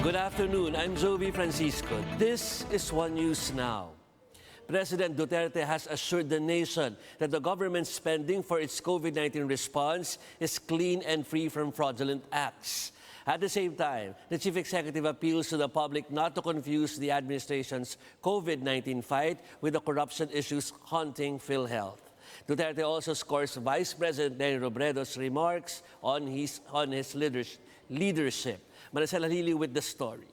Good afternoon, I'm Jovi Francisco. This is One News Now. President Duterte has assured the nation that the government's spending for its COVID-19 response is clean and free from fraudulent acts. At the same time, the chief executive appeals to the public not to confuse the administration's COVID-19 fight with the corruption issues haunting PhilHealth. Duterte also scores Vice President Lenny Robredo's remarks on his leadership. Maricela Lili with the story.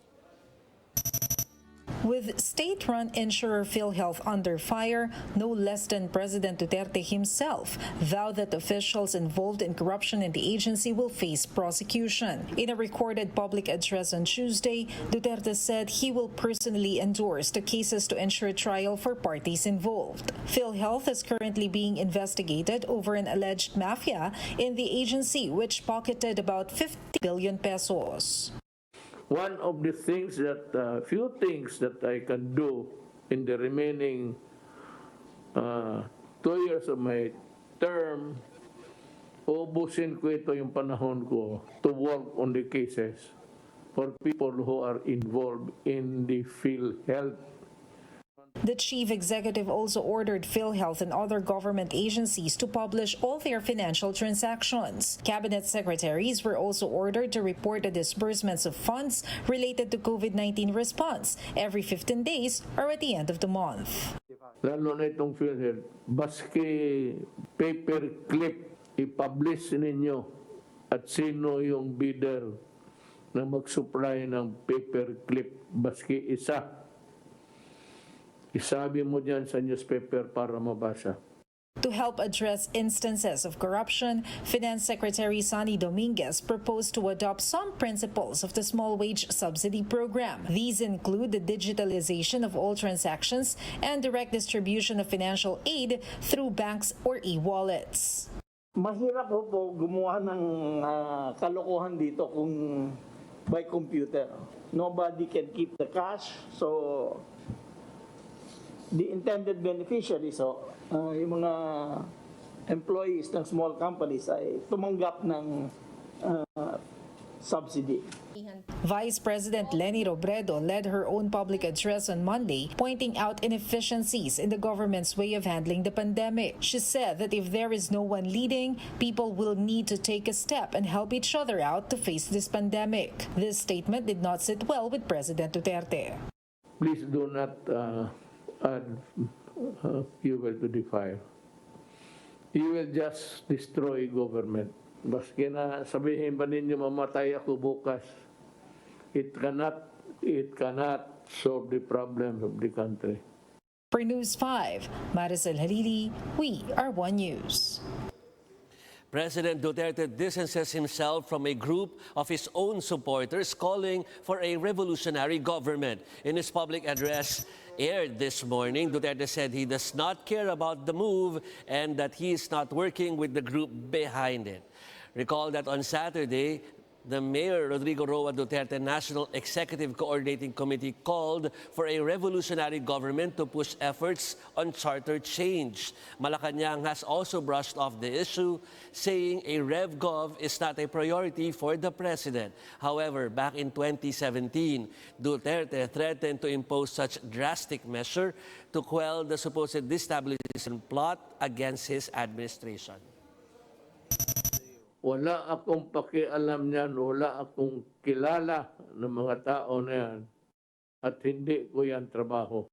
With state-run insurer PhilHealth under fire, no less than President Duterte himself vowed that officials involved in corruption in the agency will face prosecution. In a recorded public address on Tuesday, Duterte said he will personally endorse the cases to ensure trial for parties involved. PhilHealth is currently being investigated over an alleged mafia in the agency, which pocketed about 50 billion pesos. One of the things that, few things that I can do in the remaining 2 years of my term, ubusin ko ito yung panahon ko to work on the cases for people who are involved in the PhilHealth. The chief executive also ordered PhilHealth and other government agencies to publish all their financial transactions. Cabinet secretaries were also ordered to report the disbursements of funds related to COVID-19 response every 15 days or at the end of the month. Lalo na itong PhilHealth, baski paperclip, i-publish ninyo at sino yung bidder na mag-supply ng paperclip, baski isa. Isabi mo dyan sa newspaper para mabasa. To help address instances of corruption, Finance Secretary Sonny Dominguez proposed to adopt some principles of the small wage subsidy program. These include the digitalization of all transactions and direct distribution of financial aid through banks or e-wallets. Mahirap po gumawa ng kalokohan dito kung by computer. Nobody can keep the cash, so the intended beneficiaries, yung mga employees ng small companies ay tumanggap ng subsidy. Vice President Lenny Robredo led her own public address on Monday, pointing out inefficiencies in the government's way of handling the pandemic. She said that if there is no one leading, people will need to take a step and help each other out to face this pandemic. This statement did not sit well with President Duterte. Please do not add fuel to the fire. You will just destroy government. Baski na sabihin ba ninyo mamatay ako bukas, it cannot solve the problems of the country. For News 5, Maricela Lili, we are One News. President Duterte distances himself from a group of his own supporters calling for a revolutionary government. In his public address aired this morning, Duterte said he does not care about the move and that he is not working with the group behind it. Recall that on Saturday, the Mayor Rodrigo Roa Duterte National Executive Coordinating Committee called for a revolutionary government to push efforts on charter change. Malacanang has also brushed off the issue, saying a rev-gov is not a priority for the president. However, back in 2017, Duterte threatened to impose such drastic measure to quell the supposed destabilization plot against his administration. Wala akong pakialam niyan, wala akong kilala ng mga tao na yan. At hindi ko yan trabaho.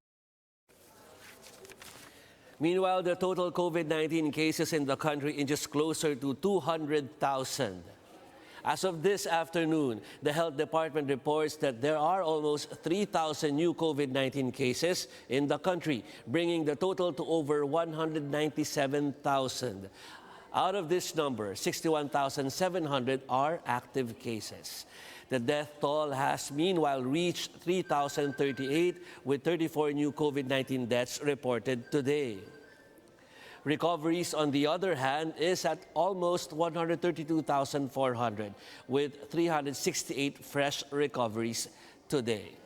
Meanwhile, the total COVID-19 cases in the country inches closer to 200,000. As of this afternoon, the Health Department reports that there are almost 3,000 new COVID-19 cases in the country, bringing the total to over 197,000. Out of this number, 61,700 are active cases. The death toll has meanwhile reached 3,038 with 34 new COVID-19 deaths reported today. Recoveries, on the other hand, is at almost 132,400 with 368 fresh recoveries today.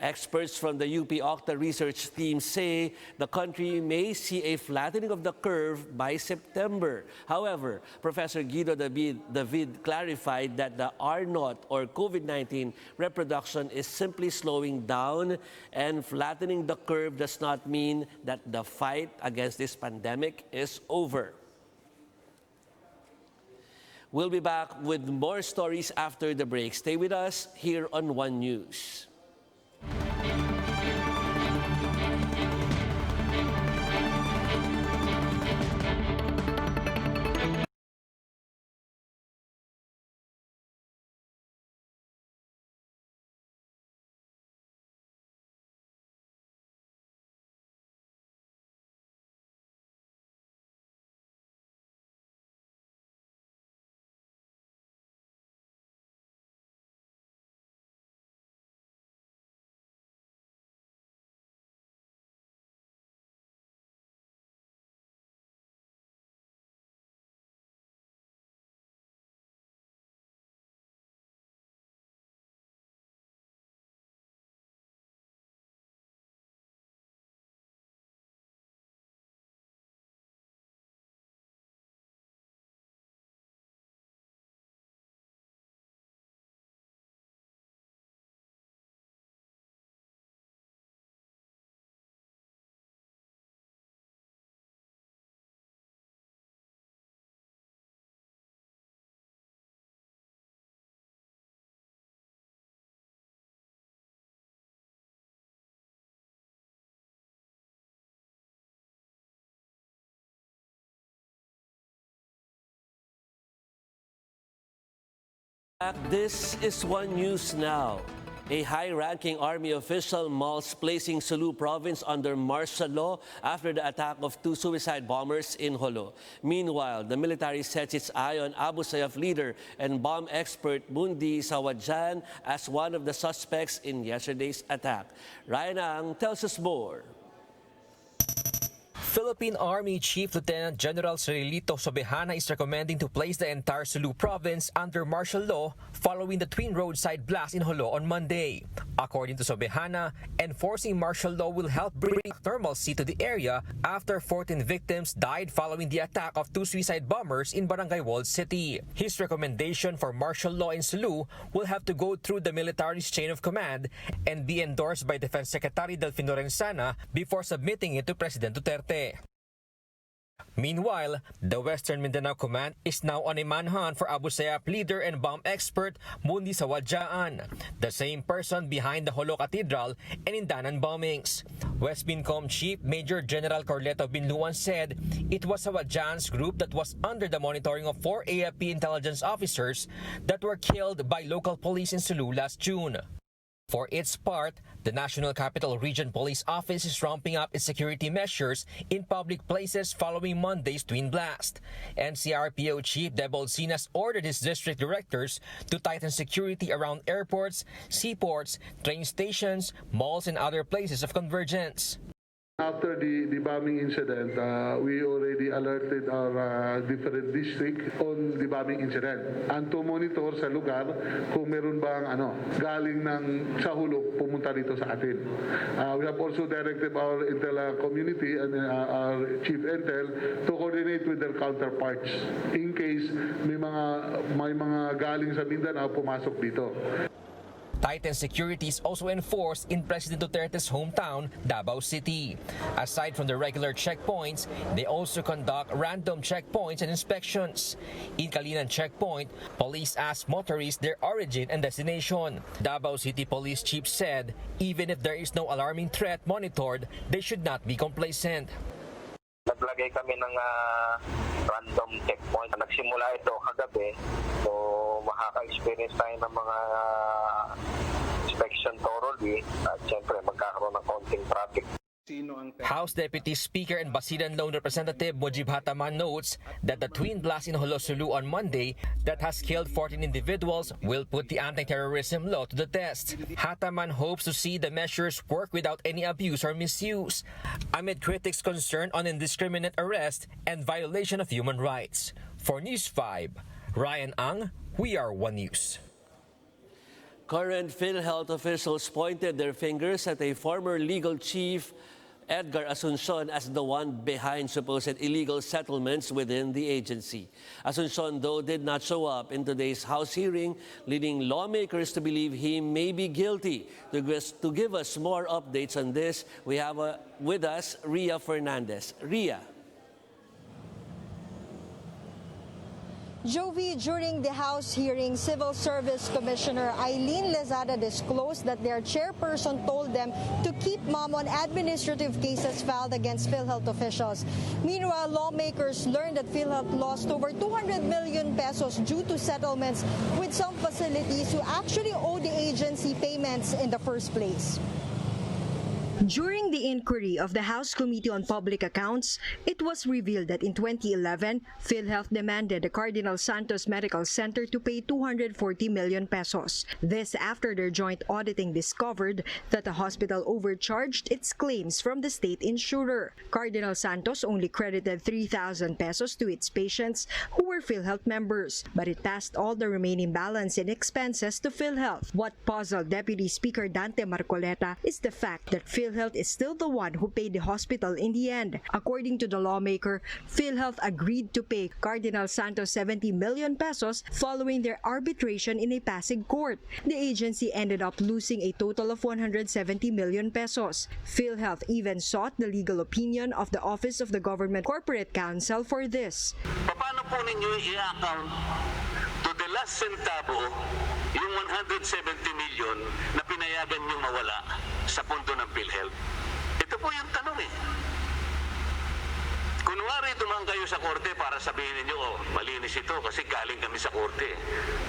Experts from the UP Octa research team say the country may see a flattening of the curve by September. However, Professor Guido David clarified that the R0 or COVID-19 reproduction is simply slowing down, and flattening the curve does not mean that the fight against this pandemic is over. We'll be back with more stories after the break. Stay with us here on One News. This is One News Now. A high-ranking army official mulls placing Sulu province under martial law after the attack of 2 suicide bombers in Jolo. Meanwhile, the military sets its eye on Abu Sayyaf leader and bomb expert Mundi Sawadjan as one of the suspects in yesterday's attack. Ryan Ang tells us more. Philippine Army Chief Lieutenant General Cirilito Sobejana is recommending to place the entire Sulu province under martial law following the twin roadside blast in Jolo on Monday. According to Sobejana, enforcing martial law will help bring normalcy to the area after 14 victims died following the attack of 2 suicide bombers in Barangay Walled City. His recommendation for martial law in Sulu will have to go through the military's chain of command and be endorsed by Defense Secretary Delfino Lorenzana before submitting it to President Duterte. Meanwhile, the Western Mindanao Command is now on a manhunt for Abu Sayyaf leader and bomb expert Mundi Sawadjaan, the same person behind the Jolo Cathedral and Indanan bombings. West Mincom Chief Major General Corleto Binluan said it was Sawadjaan's group that was under the monitoring of 4 AFP intelligence officers that were killed by local police in Sulu last June. For its part, the National Capital Region Police Office is ramping up its security measures in public places following Monday's twin blast. NCRPO Chief Debol Sinas ordered his district directors to tighten security around airports, seaports, train stations, malls, and other places of convergence. After the bombing incident, we already alerted our different district on the bombing incident and to monitor sa lugar kung meron bang galing ng sa hulog pumunta dito sa atin. We have also directed our intel community and our chief intel to coordinate with their counterparts in case may mga galing sa Mindanao pumasok dito. Tightened security is also enforced in President Duterte's hometown, Davao City. Aside from the regular checkpoints, they also conduct random checkpoints and inspections. In Kalinan checkpoint, police ask motorists their origin and destination. Davao City Police Chief said even if there is no alarming threat monitored, they should not be complacent. Naglagay kami ng random checkpoint. Nagsimula ito kagabi, so makaka-experience tayo ng mga inspection thoroughly at siyempre magkakaroon ng konting traffic. House Deputy Speaker and Basilan Lone Representative Mujib Hataman notes that the twin blast in Jolo Sulu on Monday that has killed 14 individuals will put the anti-terrorism law to the test. Hataman hopes to see the measures work without any abuse or misuse, amid critics' concern on indiscriminate arrest and violation of human rights. For News 5, Ryan Ang, We Are One News. Current PhilHealth officials pointed their fingers at a former legal chief, Edgar Asuncion, as the one behind supposed illegal settlements within the agency. Asuncion, though, did not show up in today's House hearing, leading lawmakers to believe he may be guilty. To give us more updates on this, we have with us Ria Fernandez. Ria. Jovi, during the House hearing, Civil Service Commissioner Lizada disclosed that their chairperson told them to keep mum on administrative cases filed against PhilHealth officials. Meanwhile, lawmakers learned that PhilHealth lost over 200 million pesos due to settlements with some facilities who actually owe the agency payments in the first place. During the inquiry of the House Committee on Public Accounts, it was revealed that in 2011, PhilHealth demanded the Cardinal Santos Medical Center to pay 240 million pesos. This after their joint auditing discovered that the hospital overcharged its claims from the state insurer. Cardinal Santos only credited 3,000 pesos to its patients who were PhilHealth members, but it passed all the remaining balance in expenses to PhilHealth. What puzzled Deputy Speaker Dante Marcoleta is the fact that PhilHealth is still the one who paid the hospital in the end. According to the lawmaker, PhilHealth agreed to pay Cardinal Santos 70 million pesos following their arbitration in a Pasig court. The agency ended up losing a total of 170 million pesos. PhilHealth even sought the legal opinion of the Office of the Government Corporate Counsel for this. Paano po ninyo i-account to the last centavo yung 170 million na pinayagan niyong mawala sa pondo ng PhilHealth? Ito po yung tanong eh. Kunwari dumaan kayo sa korte para sabihin niyo, oh, malinis ito kasi galing kami sa korte.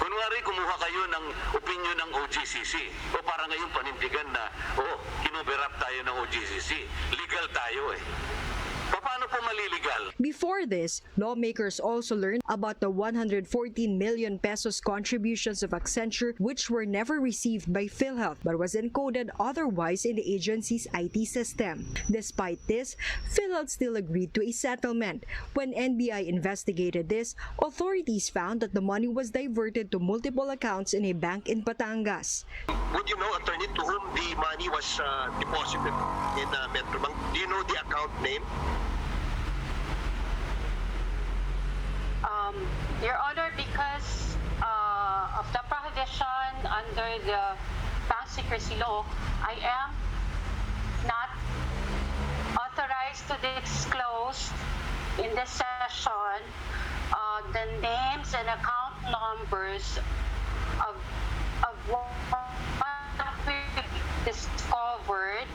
Kunwari kumuha kayo ng opinion ng OGCC o para ngayon panindigan na, oh, kinoverap tayo ng OGCC. Legal tayo eh. Paano po maliligal? Before this, lawmakers also learned about the 114 million pesos contributions of Accenture which were never received by PhilHealth but was encoded otherwise in the agency's IT system. Despite this, PhilHealth still agreed to a settlement. When NBI investigated this, authorities found that the money was diverted to multiple accounts in a bank in Batangas. Would you know, attorney, to whom the money was deposited in Metrobank? Do you know the account name? Your Honor, because of the prohibition under the bank secrecy law, I am not authorized to disclose in this session the names and account numbers of what we discovered.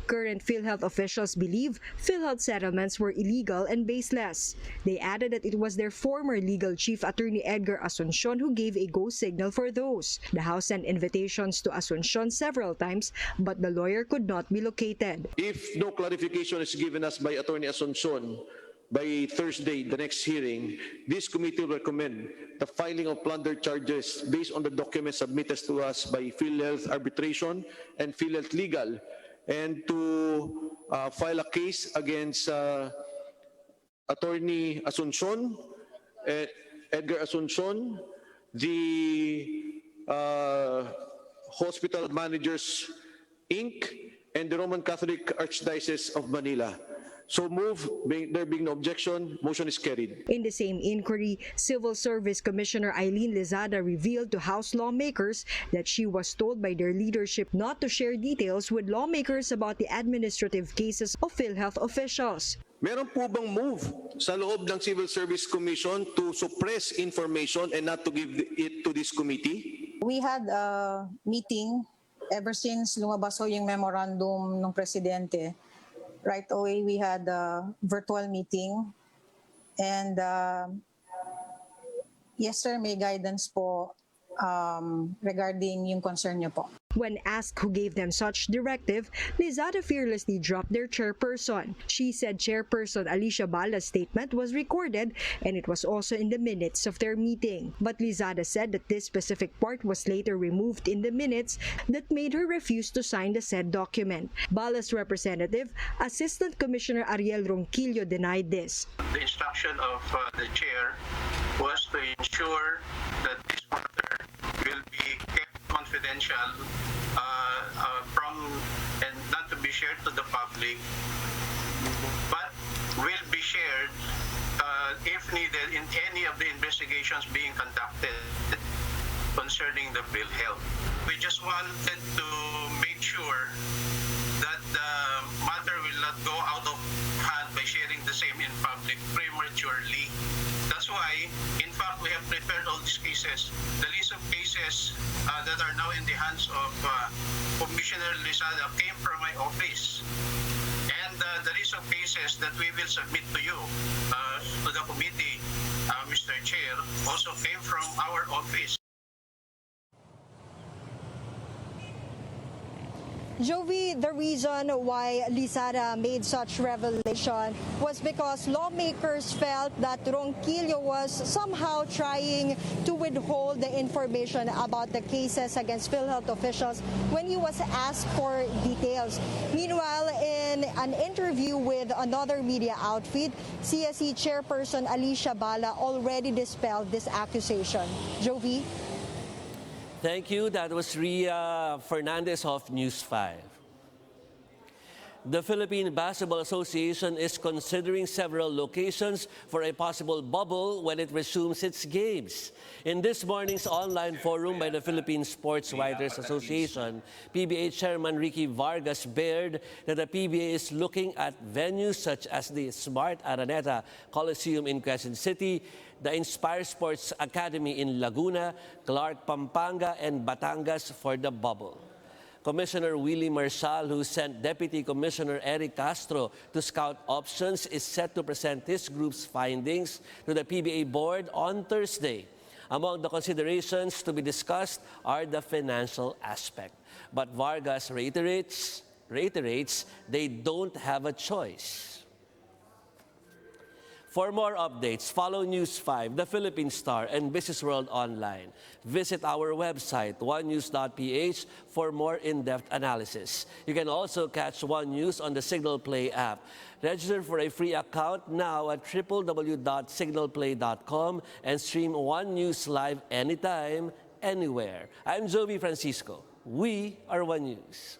Current PhilHealth officials believe PhilHealth settlements were illegal and baseless. They added that it was their former legal chief, Attorney Edgar Asuncion, who gave a go signal for those. The House sent invitations to Asuncion several times, but the lawyer could not be located. If no clarification is given us by Attorney Asuncion by Thursday, the next hearing, this committee will recommend the filing of plunder charges based on the documents submitted to us by PhilHealth Arbitration and PhilHealth Legal, and to file a case against Attorney Asuncion, Edgar Asuncion, the Hospital Managers, Inc., and the Roman Catholic Archdiocese of Manila. So move, there being no objection, motion is carried. In the same inquiry, Civil Service Commissioner Lizada revealed to House lawmakers that she was told by their leadership not to share details with lawmakers about the administrative cases of PhilHealth officials. Meron po bang move sa loob ng Civil Service Commission to suppress information and not to give it to this committee? We had a meeting ever since lumabas ho yung memorandum ng presidente. Right away, we had a virtual meeting, and yes sir, may guidance po regarding yung concern niyo po. When asked who gave them such directive, Lizada fearlessly dropped their chairperson. She said Chairperson Alicia Bala's statement was recorded and it was also in the minutes of their meeting. But Lizada said that this specific part was later removed in the minutes that made her refuse to sign the said document. Bala's representative, Assistant Commissioner Ariel Ronquillo, denied this. The instruction of the chair was to ensure that this matter will be kept confidential confidential from and not to be shared to the public, but will be shared if needed in any of the investigations being conducted concerning the PhilHealth. We just wanted to make sure that the matter will not go out of hand by sharing the same in public prematurely. That's why, in fact, we have prepared all these cases. The list of cases that are now in the hands of Commissioner Lizada came from my office. And the list of cases that we will submit to you, to the committee, Mr. Chair, also came from our office. Jovi, the reason why Lizada made such revelation was because lawmakers felt that Ronquillo was somehow trying to withhold the information about the cases against PhilHealth officials when he was asked for details. Meanwhile, in an interview with another media outfit, CSE chairperson Alicia Bala already dispelled this accusation. Jovi? Thank you. That was Ria Fernandez of News 5. The Philippine Basketball Association is considering several locations for a possible bubble when it resumes its games. In this morning's online forum by the Philippine Sports Writers Association, PBA Chairman Ricky Vargas bared that the PBA is looking at venues such as the Smart Araneta Coliseum in Quezon City, the Inspire Sports Academy in Laguna, Clark, Pampanga, and Batangas for the bubble. Commissioner Willie Marshall, who sent Deputy Commissioner Eric Castro to scout options, is set to present his group's findings to the PBA board on Thursday. Among the considerations to be discussed are the financial aspect. But Vargas reiterates they don't have a choice. For more updates, follow News 5, The Philippine Star, and Business World Online. Visit our website, onenews.ph, for more in-depth analysis. You can also catch One News on the Signal Play app. Register for a free account now at www.signalplay.com and stream One News live anytime, anywhere. I'm Jovi Francisco. We are One News.